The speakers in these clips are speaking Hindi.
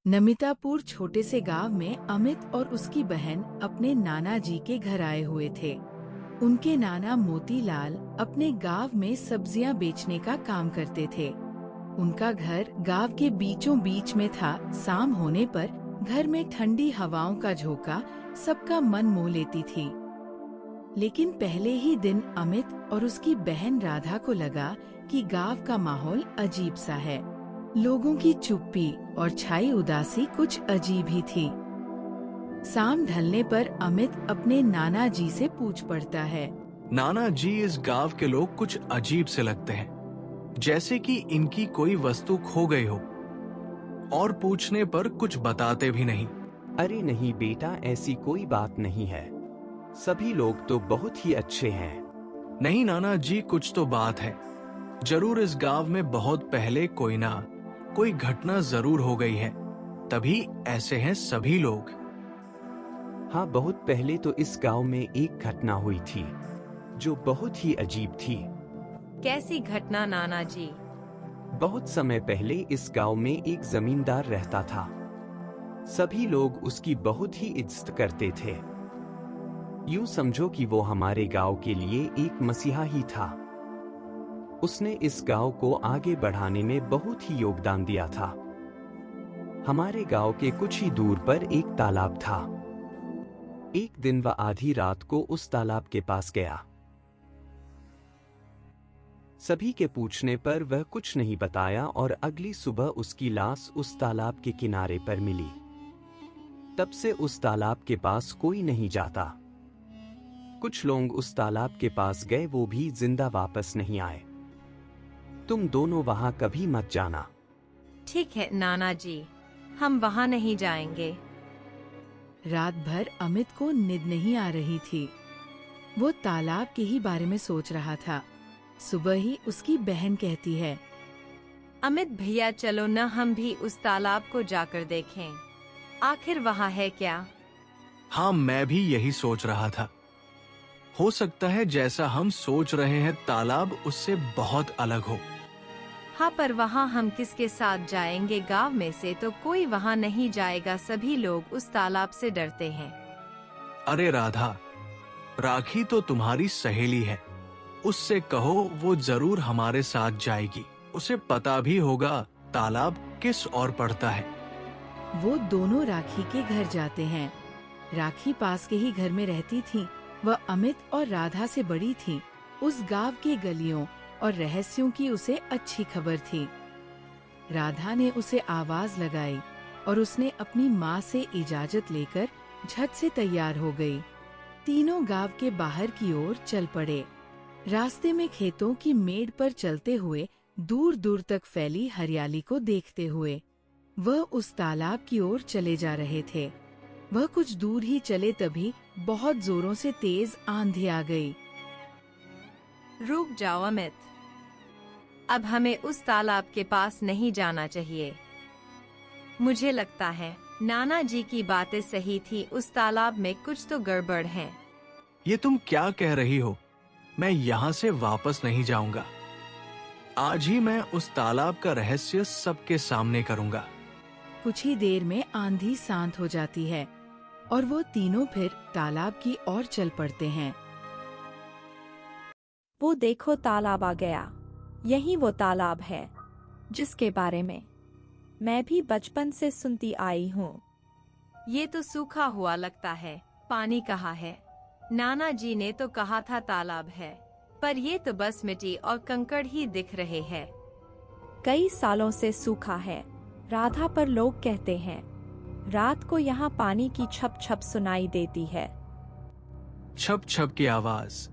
नमितापुर छोटे से गांव में अमित और उसकी बहन अपने नाना जी के घर आए हुए थे। उनके नाना मोतीलाल अपने गांव में सब्जियां बेचने का काम करते थे। उनका घर गांव के बीचों बीच में था। शाम होने पर घर में ठंडी हवाओं का झोंका सबका मन मोह लेती थी। लेकिन पहले ही दिन अमित और उसकी बहन राधा को लगा कि गांव का माहौल अजीब सा है। लोगों की चुप्पी और छाई उदासी कुछ अजीब ही थी। शाम ढलने पर अमित अपने नाना जी से पूछ पड़ता है, नाना जी, इस गांव के लोग कुछ अजीब से लगते हैं, जैसे कि इनकी कोई वस्तु खो गई हो, और पूछने पर कुछ बताते भी नहीं। अरे नहीं बेटा, ऐसी कोई बात नहीं है। सभी लोग तो बहुत ही अच्छे हैं। नहीं नाना जी, कुछ तो बात है। जरूर इस गांव में बहुत पहले कोई घटना जरूर हो गई है, तभी ऐसे हैं सभी लोग। हाँ, बहुत पहले तो इस गांव में एक घटना हुई थी जो बहुत ही अजीब थी। कैसी घटना नाना जी? बहुत समय पहले इस गांव में एक जमींदार रहता था। सभी लोग उसकी बहुत ही इज्जत करते थे। यूं समझो कि वो हमारे गांव के लिए एक मसीहा ही था। उसने इस गांव को आगे बढ़ाने में बहुत ही योगदान दिया था। हमारे गांव के कुछ ही दूर पर एक तालाब था। एक दिन वह आधी रात को उस तालाब के पास गया। सभी के पूछने पर वह कुछ नहीं बताया और अगली सुबह उसकी लाश उस तालाब के किनारे पर मिली। तब से उस तालाब के पास कोई नहीं जाता। कुछ लोग उस तालाब के पास गए, वो भी जिंदा वापस नहीं आए। तुम दोनों वहां कभी मत जाना। ठीक है नाना जी, हम वहां नहीं जाएंगे। रात भर अमित को नींद नहीं आ रही थी। वो तालाब के ही बारे में सोच रहा था। सुबह ही उसकी बहन कहती है, अमित भैया चलो न, हम भी उस तालाब को जाकर देखें, आखिर वहाँ है क्या? हाँ, मैं भी यही सोच रहा था। हो सकता है जैसा हम सोच रहे हैं तालाब उससे बहुत अलग हो। हाँ, पर वहाँ हम किसके साथ जाएंगे? गांव में से तो कोई वहाँ नहीं जाएगा, सभी लोग उस तालाब से डरते हैं। अरे राधा, राखी तो तुम्हारी सहेली है, उससे कहो वो जरूर हमारे साथ जाएगी। उसे पता भी होगा तालाब किस ओर पड़ता है। वो दोनों राखी के घर जाते हैं। राखी पास के ही घर में रहती थी। वह अमित और राधा से बड़ी थी। उस गांव के गलियों और रहस्यों की उसे अच्छी खबर थी। राधा ने उसे आवाज लगाई और उसने अपनी माँ से इजाजत लेकर झट से तैयार हो गई। तीनों गांव के बाहर की ओर चल पड़े। रास्ते में खेतों की मेड़ पर चलते हुए दूर दूर तक फैली हरियाली को देखते हुए वह उस तालाब की ओर चले जा रहे थे। वह कुछ दूर ही चले तभी बहुत जोरों से तेज आंधी आ गई। रुक जाओ अमित, अब हमें उस तालाब के पास नहीं जाना चाहिए। मुझे लगता है नाना जी की बातें सही थी, उस तालाब में कुछ तो गड़बड़ है। ये तुम क्या कह रही हो? मैं यहाँ से वापस नहीं जाऊंगा। आज ही मैं उस तालाब का रहस्य सबके सामने करूंगा। कुछ ही देर में आंधी शांत हो जाती है और वो तीनों फिर तालाब की ओर चल पड़ते हैं। वो देखो, तालाब आ गया। यही वो तालाब है जिसके बारे में मैं भी बचपन से सुनती आई हूँ। ये तो सूखा हुआ लगता है, पानी कहाँ है? नाना जी ने तो कहा था तालाब है, पर ये तो बस मिट्टी और कंकड़ ही दिख रहे हैं। कई सालों से सूखा है राधा, पर लोग कहते हैं रात को यहाँ पानी की छप छप सुनाई देती है। छप छप की आवाज,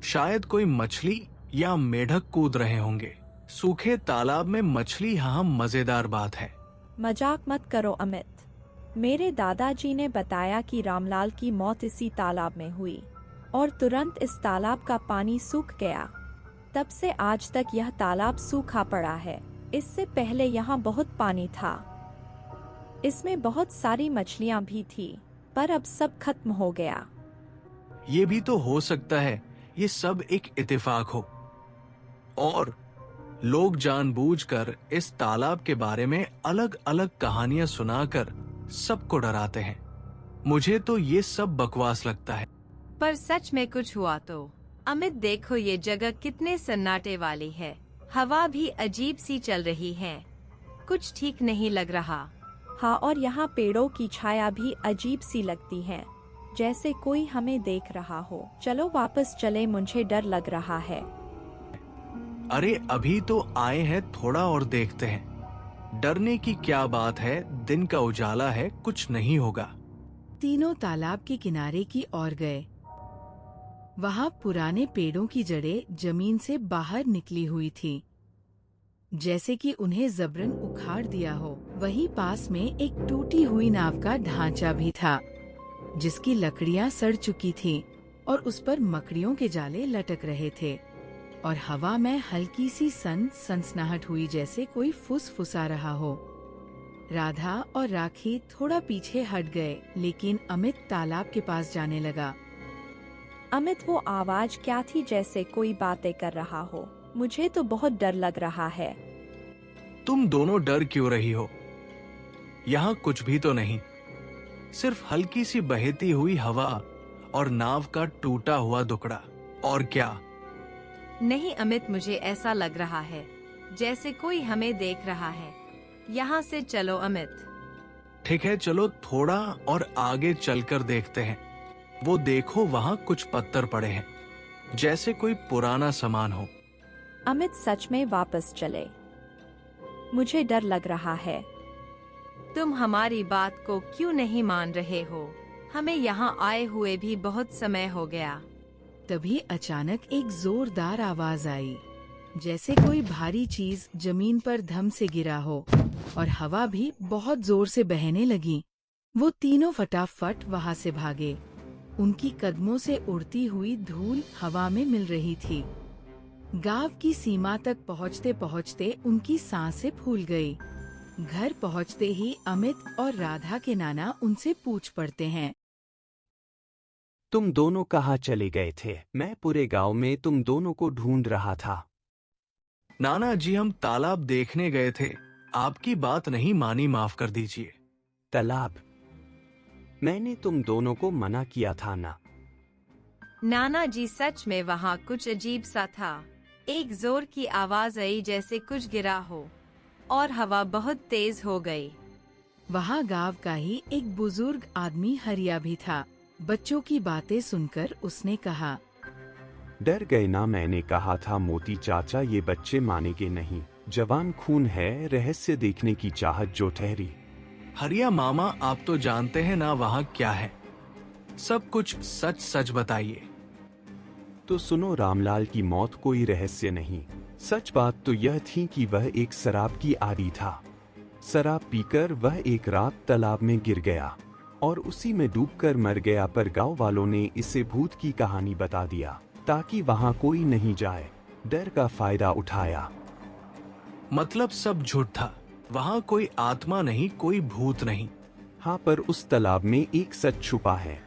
शायद कोई मछली या मेढक कूद रहे होंगे। सूखे तालाब में मछली, हाँ मजेदार बात है। मजाक मत करो अमित। मेरे दादाजी ने बताया कि रामलाल की मौत इसी तालाब में हुई और तुरंत इस तालाब का पानी सूख गया। तब से आज तक यह तालाब सूखा पड़ा है। इससे पहले यहाँ बहुत पानी था। इसमें बहुत सारी मछलियाँ भी थी, पर अब सब खत्म हो गया। ये भी तो हो सकता है ये सब एक इत्तेफाक हो और लोग जानबूझकर इस तालाब के बारे में अलग अलग कहानियां सुनाकर सबको डराते हैं। मुझे तो ये सब बकवास लगता है। पर सच में कुछ हुआ तो? अमित देखो, ये जगह कितने सन्नाटे वाली है। हवा भी अजीब सी चल रही है, कुछ ठीक नहीं लग रहा। हाँ, और यहाँ पेड़ों की छाया भी अजीब सी लगती है, जैसे कोई हमें देख रहा हो। चलो वापस चले, मुझे डर लग रहा है। अरे अभी तो आए हैं, थोड़ा और देखते हैं। डरने की क्या बात है, दिन का उजाला है, कुछ नहीं होगा। तीनों तालाब के किनारे की ओर गए। वहाँ पुराने पेड़ों की जड़ें जमीन से बाहर निकली हुई थी, जैसे कि उन्हें जबरन उखाड़ दिया हो। वहीं पास में एक टूटी हुई नाव का ढांचा भी था, जिसकी लकड़ियां सड़ चुकी थीं और उस पर मकड़ियों के जाले लटक रहे थे, और हवा में हल्की सी सनसनाहट हुई, जैसे कोई फुसफुसा रहा हो। राधा और राखी थोड़ा पीछे हट गए, लेकिन अमित तालाब के पास जाने लगा। अमित, वो आवाज क्या थी? जैसे कोई बातें कर रहा हो। मुझे तो बहुत डर लग रहा है। तुम दोनों डर क्यों रही हो? यहाँ कुछ भी तो नहीं, सिर्फ हल्की सी बहती हुई हवा और नाव का टूटा हुआ टुकड़ा, और क्या? नहीं अमित, मुझे ऐसा लग रहा है जैसे कोई हमें देख रहा है। यहाँ से चलो अमित। ठीक है, चलो थोड़ा और आगे चलकर देखते हैं। वो देखो, वहाँ कुछ पत्थर पड़े हैं, जैसे कोई पुराना सामान हो। अमित, सच में वापस चले, मुझे डर लग रहा है। तुम हमारी बात को क्यों नहीं मान रहे हो? हमें यहाँ आए हुए भी बहुत समय हो गया। तभी अचानक एक जोरदार आवाज आई, जैसे कोई भारी चीज जमीन पर धम से गिरा हो, और हवा भी बहुत जोर से बहने लगी। वो तीनों फटाफट वहाँ से भागे। उनकी कदमों से उड़ती हुई धूल हवा में मिल रही थी। गांव की सीमा तक पहुँचते पहुँचते उनकी सांसें फूल गई। घर पहुँचते ही अमित और राधा के नाना उनसे पूछ पड़ते हैं, तुम दोनों कहाँ चले गए थे? मैं पूरे गांव में तुम दोनों को ढूंढ रहा था। नाना जी, हम तालाब देखने गए थे, आपकी बात नहीं मानी, माफ कर दीजिए। तालाब? मैंने तुम दोनों को मना किया था ना। नाना जी, सच में वहाँ कुछ अजीब सा था। एक जोर की आवाज आई, जैसे कुछ गिरा हो, और हवा बहुत तेज हो गई। वहाँ गांव का ही एक बुजुर्ग आदमी हरिया भी था। बच्चों की बातें सुनकर उसने कहा, डर गए ना, मैंने कहा था मोती चाचा ये बच्चे मानेंगे नहीं। जवान खून है, रहस्य देखने की चाहत जो ठहरी। हरिया मामा, आप तो जानते हैं ना वहाँ क्या है, सब कुछ सच सच बताइए। तो सुनो, रामलाल की मौत कोई रहस्य नहीं। सच बात तो यह थी कि वह एक शराब की आदी था। शराब पीकर वह एक रात तालाब में गिर गया और उसी में डूबकर मर गया, पर गांव वालों ने इसे भूत की कहानी बता दिया ताकि वहां कोई नहीं जाए। डर का फायदा उठाया। मतलब सब झूठ था, वहाँ कोई आत्मा नहीं, कोई भूत नहीं। हाँ, पर उस तालाब में एक सच छुपा है।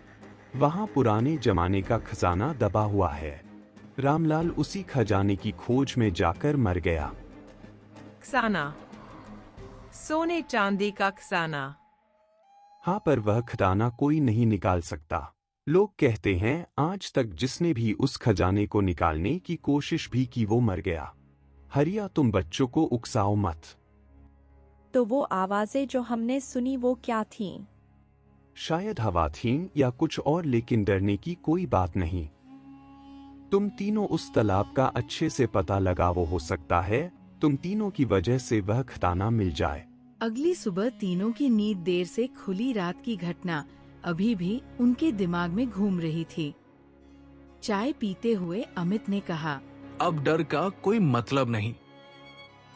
वहाँ पुराने जमाने का खजाना दबा हुआ है। रामलाल उसी खजाने की खोज में जाकर मर गया। खजाना? सोने चांदी का खजाना? हाँ, पर वह खजाना कोई नहीं निकाल सकता। लोग कहते हैं आज तक जिसने भी उस खजाने को निकालने की कोशिश भी की वो मर गया। हरिया, तुम बच्चों को उकसाओ मत। तो वो आवाजें जो हमने सुनी वो क्या थीं? शायद हवा थी या कुछ और, लेकिन डरने की कोई बात नहीं। तुम तीनों उस तालाब का अच्छे से पता लगाओ, हो सकता है तुम तीनों की वजह से वह खजाना मिल जाए। अगली सुबह तीनों की नींद देर से खुली रात की घटना अभी भी उनके दिमाग में घूम रही थी। चाय पीते हुए अमित ने कहा, अब डर का कोई मतलब नहीं।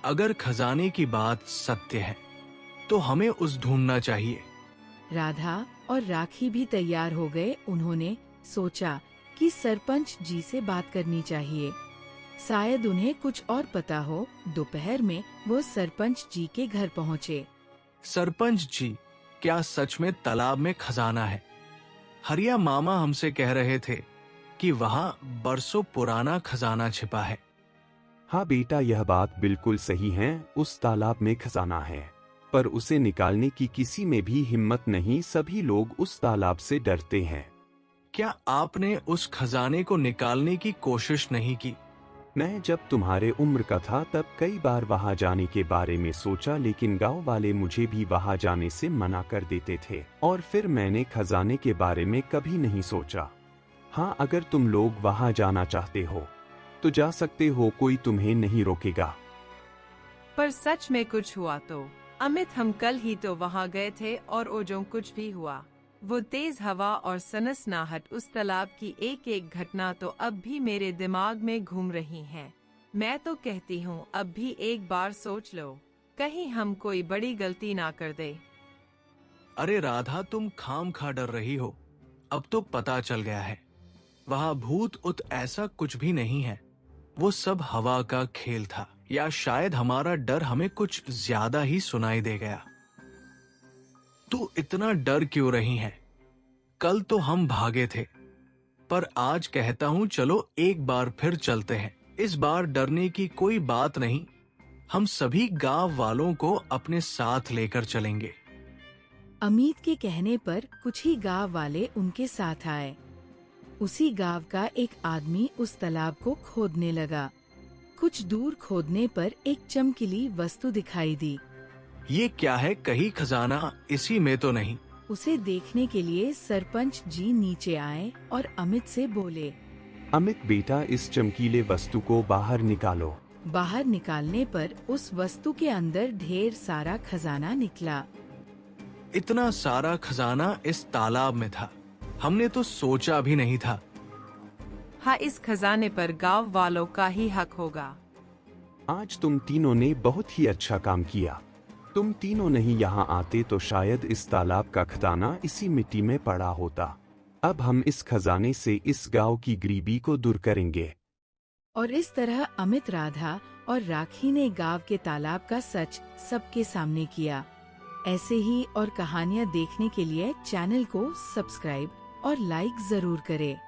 अगर खजाने की बात सत्य है तो हमें उस ढूंढना चाहिए। राधा और राखी भी तैयार हो गए। उन्होंने सोचा कि सरपंच जी से बात करनी चाहिए, शायद उन्हें कुछ और पता हो। दोपहर में वो सरपंच जी के घर पहुँचे। सरपंच जी, क्या सच में तालाब में खजाना है? हरिया मामा हमसे कह रहे थे कि वहाँ बरसों पुराना खजाना छिपा है। हाँ बेटा, यह बात बिल्कुल सही है। उस तालाब में खजाना है, पर उसे निकालने की किसी में भी हिम्मत नहीं। सभी लोग उस तालाब से डरते हैं। क्या आपने उस खजाने को निकालने की कोशिश नहीं की? मैं जब तुम्हारे उम्र का था तब कई बार वहां जाने के बारे में सोचा, लेकिन गांव वाले मुझे भी वहां जाने से मना कर देते थे और फिर मैंने खजाने के बारे में कभी नहीं सोचा। हाँ, अगर तुम लोग वहां जाना चाहते हो तो जा सकते हो, कोई तुम्हें नहीं रोकेगा। पर सच में कुछ हुआ तो? अमित, हम कल ही तो वहाँ गए थे और वो जो कुछ भी हुआ, वो तेज हवा और सनसनाहट, उस तालाब की एक एक घटना तो अब भी मेरे दिमाग में घूम रही है। मैं तो कहती हूँ अब भी एक बार सोच लो, कहीं हम कोई बड़ी गलती ना कर दे। अरे राधा, तुम खाम खा डर रही हो। अब तो पता चल गया है, वहां भूत उत ऐसा कुछ भी नहीं है। वो सब हवा का खेल था, या शायद हमारा डर हमें कुछ ज्यादा ही सुनाई दे गया। तू इतना डर क्यों रही है? कल तो हम भागे थे, पर आज कहता हूं चलो एक बार फिर चलते हैं। इस बार डरने की कोई बात नहीं, हम सभी गांव वालों को अपने साथ लेकर चलेंगे। अमित के कहने पर कुछ ही गांव वाले उनके साथ आए। उसी गांव का एक आदमी उस तालाब को खोदने लगा। कुछ दूर खोदने पर एक चमकीली वस्तु दिखाई दी। ये क्या है? कहीं खजाना इसी में तो नहीं? उसे देखने के लिए सरपंच जी नीचे आए और अमित से बोले, अमित बेटा, इस चमकीले वस्तु को बाहर निकालो। बाहर निकालने पर उस वस्तु के अंदर ढेर सारा खजाना निकला। इतना सारा खजाना इस तालाब में था, हमने तो सोचा भी नहीं था। हाँ, इस खजाने पर गांव वालों का ही हक होगा। आज तुम तीनों ने बहुत ही अच्छा काम किया। तुम तीनों नहीं यहाँ आते तो शायद इस तालाब का खजाना इसी मिट्टी में पड़ा होता। अब हम इस खजाने से इस गांव की गरीबी को दूर करेंगे। और इस तरह अमित, राधा और राखी ने गांव के तालाब का सच सबके सामने किया। ऐसे ही और कहानियाँ देखने के लिए चैनल को सब्सक्राइब और लाइक जरूर करें।